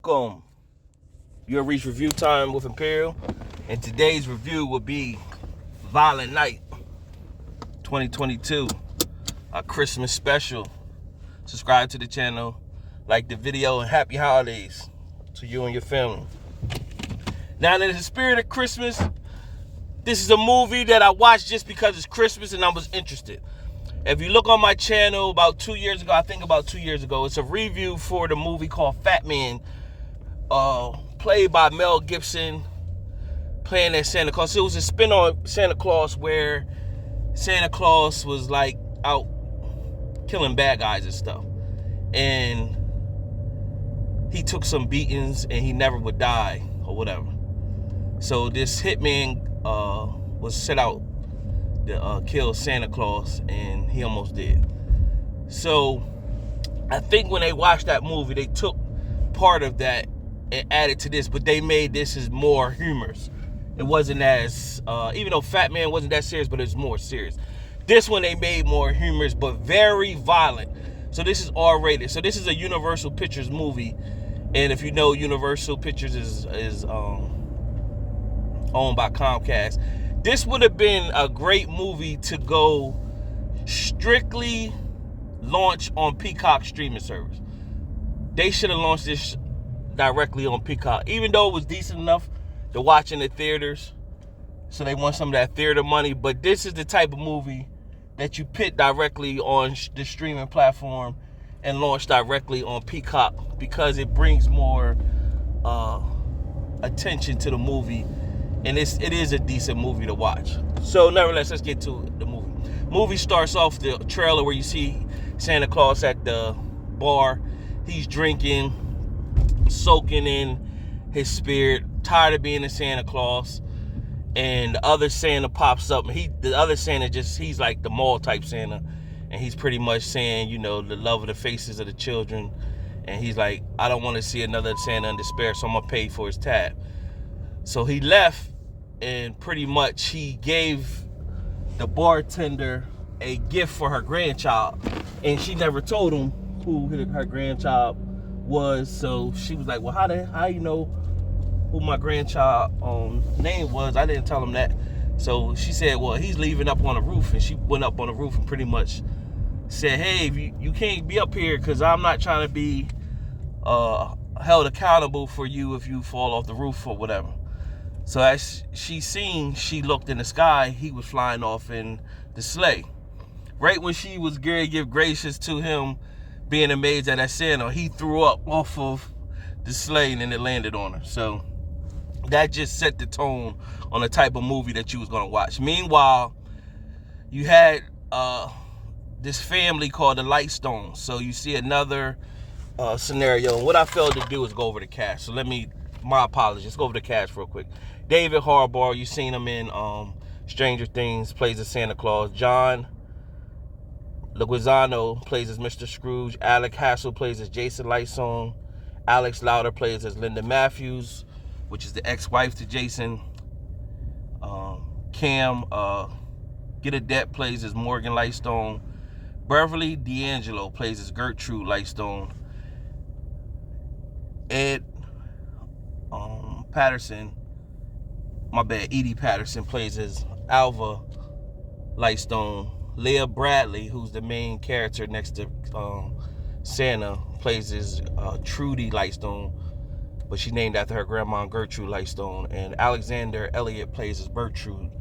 Welcome. You have reached review time with Imperial, and today's review will be Violent Night 2022, a Christmas special. Subscribe to the channel, like the video, and happy holidays to you and your family. Now, in the spirit of Christmas, this is a movie that I watched just because it's Christmas and I was interested. If you look on my channel about 2 years ago, it's a review for the movie called Fat Man, played by Mel Gibson, playing as Santa Claus. It was a spin on Santa Claus where Santa Claus was like out killing bad guys and stuff. And he took some beatings and he never would die or whatever. So this hitman was set out to kill Santa Claus, and he almost did. So I think when they watched that movie, they took part of that and added to this, but they made this as more humorous. It wasn't as, even though Fat Man wasn't that serious, but it's more serious. This one they made more humorous, but very violent. So this is R-rated. So this is a Universal Pictures movie, and if you know, Universal Pictures is owned by Comcast. This would have been a great movie to go strictly launch on Peacock streaming service. They should have launched this directly on Peacock, even though it was decent enough to watch in the theaters. So they want some of that theater money. But this is the type of movie that you put directly on the streaming platform and launch directly on Peacock, because it brings more attention to the movie. And it is a decent movie to watch. So nevertheless, let's get to the movie. Movie starts off the trailer where you see Santa Claus at the bar. He's drinking, soaking in his spirit, tired of being a Santa Claus. And the other Santa pops up. The other Santa he's like the mall type Santa. And he's pretty much saying, you know, the love of the faces of the children. And he's like, I don't want to see another Santa in despair, so I'm going to pay for his tab. So he left, and pretty much he gave the bartender a gift for her grandchild, and she never told him who her grandchild was. So she was like, well, how you know who my grandchild name was? I didn't tell him that. So she said, well, he's leaving up on the roof. And she went up on the roof and pretty much said, hey, you can't be up here because I'm not trying to be held accountable for you if you fall off the roof or whatever. So as she looked in the sky, he was flying off in the sleigh. Right when she was going to give gracious to him being amazed at that Santa, he threw up off of the sleigh and then it landed on her. So that just set the tone on the type of movie that you was going to watch. Meanwhile, you had this family called the Lightstones. So you see another scenario. And what I failed to do is go over the cast. So my apologies. Let's go over the cast real quick. David Harbour, you've seen him in Stranger Things, plays as Santa Claus. John Leguizamo plays as Mr. Scrooge. Alec Hassel plays as Jason Lightstone. Alex Lauder plays as Linda Matthews, which is the ex-wife to Jason. Cam Giddet plays as Morgan Lightstone. Beverly D'Angelo plays as Gertrude Lightstone. Ed Patterson, Edie Patterson plays as Alva Lightstone. Leah Bradley, who's the main character next to Santa, plays as Trudy Lightstone, but she named after her grandma, Gertrude Lightstone. And Alexander Elliott plays as Bertrude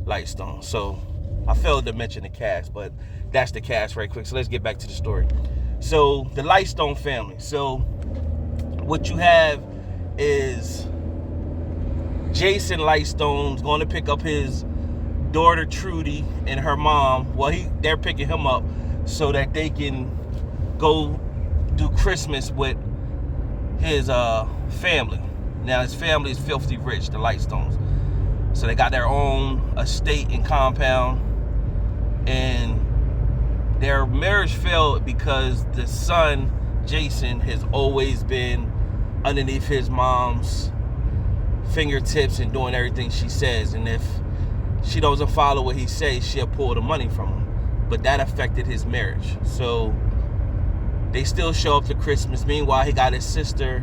Lightstone. So I failed to mention the cast, but that's the cast right quick. So let's get back to the story. So the Lightstone family. So what you have is Jason Lightstone's going to pick up his daughter Trudy and her mom. Well, they're picking him up so that they can go do Christmas with his family. Now his family is filthy rich, the Lightstones. So they got their own estate and compound, and their marriage failed because the son, Jason, has always been underneath his mom's fingertips and doing everything she says. And if she doesn't follow what he says, she'll pull the money from him. But that affected his marriage. So they still show up to Christmas. Meanwhile, he got his sister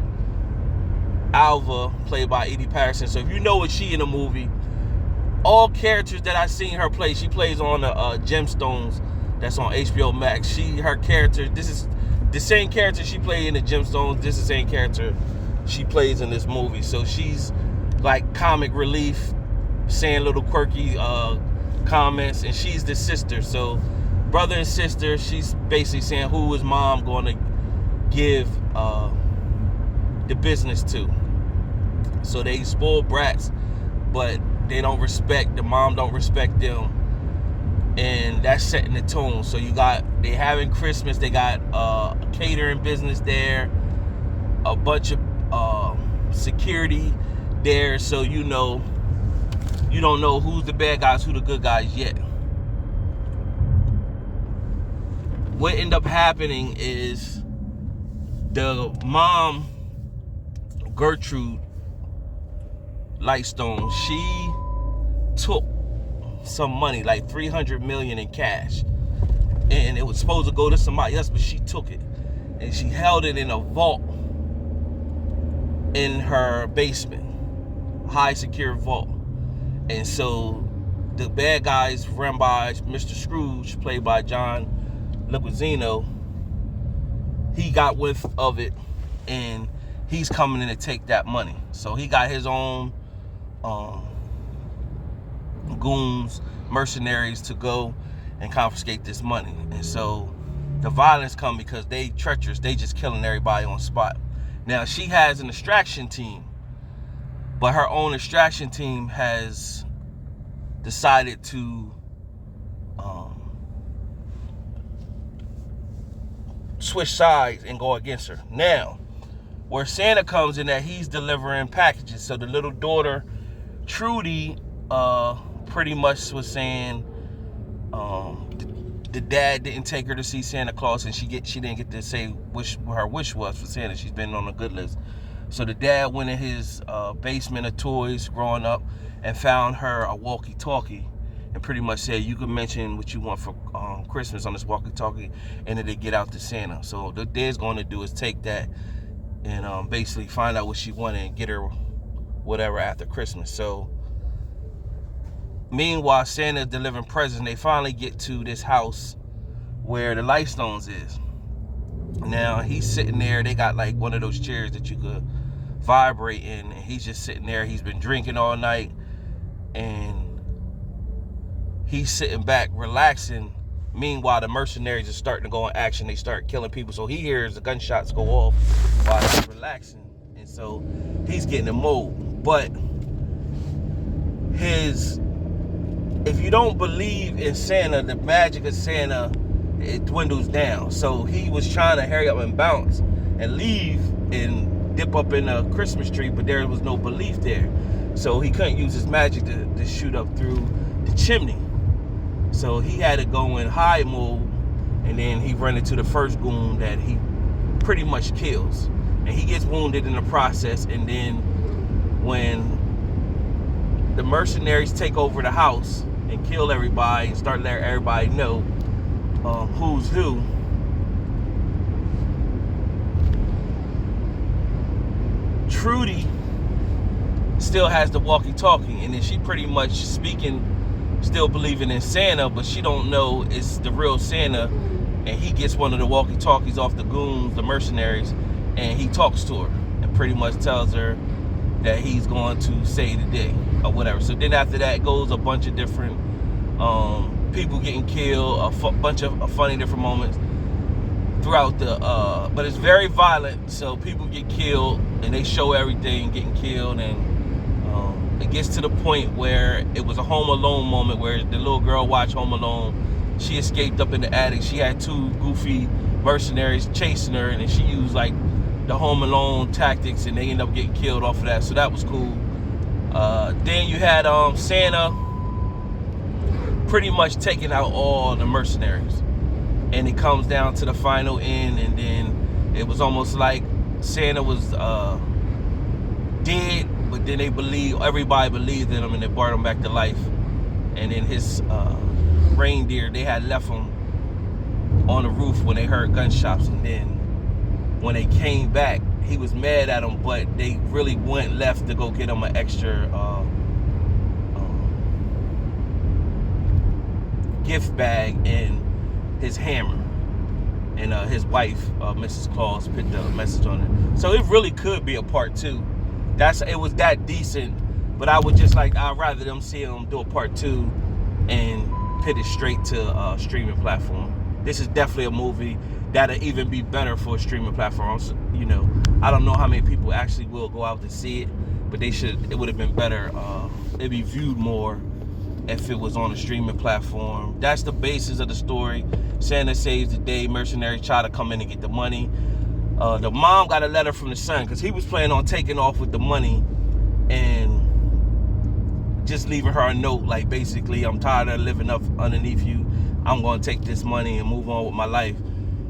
Alva, played by Eddie Patterson. So if you know what she in the movie, all characters that I seen her play, she plays on the Gemstones that's on HBO Max. Her character, this is the same character she played in the Gemstones. This is the same character she plays in this movie. So she's like comic relief, saying little quirky comments, and she's the sister. So brother and sister, she's basically saying who is mom going to give the business to. So they spoiled brats, but they don't respect, the mom don't respect them, and that's setting the tone. So they having Christmas, they got a catering business there, a bunch of security there, so you don't know who's the bad guys, who the good guys yet. What ended up happening is the mom, Gertrude Lightstone, she took some money, like $300 million in cash, and it was supposed to go to somebody else, but she took it and she held it in a vault in her basement, high secure vault. And so the bad guys run by Mr. Scrooge, played by John Leguizamo. He got whiff of it, and he's coming in to take that money. So he got his own goons, mercenaries, to go and confiscate this money. And so the violence come because they treacherous, they just killing everybody on spot. Now she has an extraction team, but her own extraction team has decided to switch sides and go against her. Now, where Santa comes in, that he's delivering packages. So the little daughter, Trudy, pretty much was saying the dad didn't take her to see Santa Claus, and she didn't get to say what her wish was for Santa. She's been on a good list. So the dad went in his basement of toys growing up and found her a walkie-talkie, and pretty much said, you can mention what you want for Christmas on this walkie-talkie, and then they get out to Santa. So what dad's going to do is take that and basically find out what she wanted and get her whatever after Christmas. So meanwhile, Santa's delivering presents. They finally get to this house where the Lightstones is. Now he's sitting there. They got like one of those chairs that you could vibrate in, and he's just sitting there. He's been drinking all night, and he's sitting back relaxing. Meanwhile, the mercenaries are starting to go in action. They start killing people. So he hears the gunshots go off while he's relaxing, and so he's getting in mode. But if you don't believe in Santa, the magic of Santa, it dwindles down. So he was trying to hurry up and bounce and leave and dip up in a Christmas tree, but there was no belief there. So he couldn't use his magic to shoot up through the chimney. So he had to go in high mode, and then he run into the first goon that he pretty much kills. And he gets wounded in the process, and then when the mercenaries take over the house and kill everybody and start letting everybody know who's who, Trudy still has the walkie-talkie, and then she pretty much speaking, still believing in Santa, but she don't know it's the real Santa. And he gets one of the walkie-talkies off the goons, the mercenaries, and he talks to her and pretty much tells her that he's going to save the day or whatever. So then after that goes a bunch of different people getting killed, a bunch of funny different moments throughout the but it's very violent. So people get killed, and they show everything getting killed, and it gets to the point where it was a Home Alone moment where the little girl watched Home Alone. She escaped up in the attic. She had two goofy mercenaries chasing her, and then she used like the Home Alone tactics, and they ended up getting killed off of that. So that was cool. Then you had Santa pretty much taking out all the mercenaries, and it comes down to the final end, and then it was almost like Santa was dead, but then everybody believed in him, and they brought him back to life. And then his reindeer, they had left him on the roof when they heard gunshots, and then when they came back, he was mad at him, but they really went left to go get him an extra gift bag and his hammer. And his wife, Mrs. Claus, put the message on it. So it really could be a part 2. It was that decent, but I would just I'd rather them see him do a part 2 and put it straight to a streaming platform. This is definitely a movie that'll even be better for streaming platforms. You know, I don't know how many people actually will go out to see it, but it would have been better. It'd be viewed more if it was on a streaming platform. That's the basis of the story. Santa saves the day. Mercenaries try to come in and get the money. The mom got a letter from the son because he was planning on taking off with the money and just leaving her a note like, basically, I'm tired of living up underneath you. I'm going to take this money and move on with my life.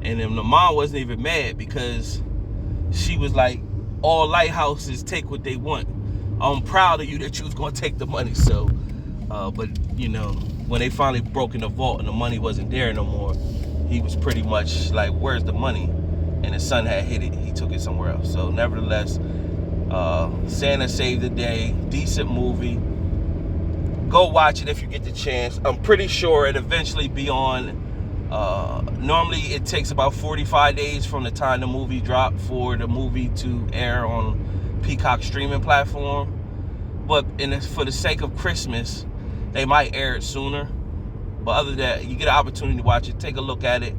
And then the mom wasn't even mad because she was like, all lighthouses take what they want. I'm proud of you that you was going to take the money. So, but, you know, when they finally broke in the vault and the money wasn't there no more, he was pretty much like, where's the money? And his son had hit it. He took it somewhere else. So, nevertheless, Santa Saved the Day. Decent movie. Go watch it if you get the chance. I'm pretty sure it'll eventually be on. Normally, it takes about 45 days from the time the movie dropped for the movie to air on Peacock streaming platform. But for the sake of Christmas, they might air it sooner. But other than that, you get an opportunity to watch it. Take a look at it.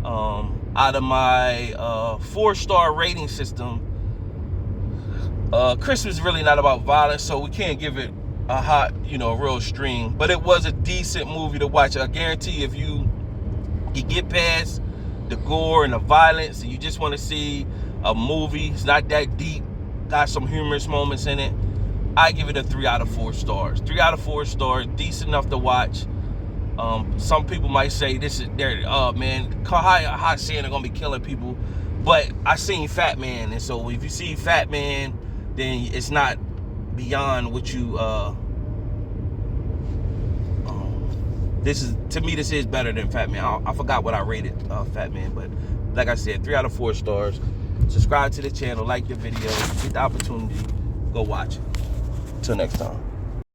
Out of my 4-star rating system, Christmas is really not about violence, so we can't give it a hot, real stream. But it was a decent movie to watch. I guarantee if you get past the gore and the violence and you just want to see a movie, it's not that deep, got some humorous moments in it, I give it a 3 out of 4 stars. 3 out of 4 stars, decent enough to watch. Some people might say how Santa gonna be killing people, but I seen Fat Man, and so if you see Fat Man, then it's not beyond what you. This is better than Fat Man. I forgot what I rated Fat Man, but like I said, 3 out of 4 stars. Subscribe to the channel, like the video, get the opportunity, go watch it. Till next time.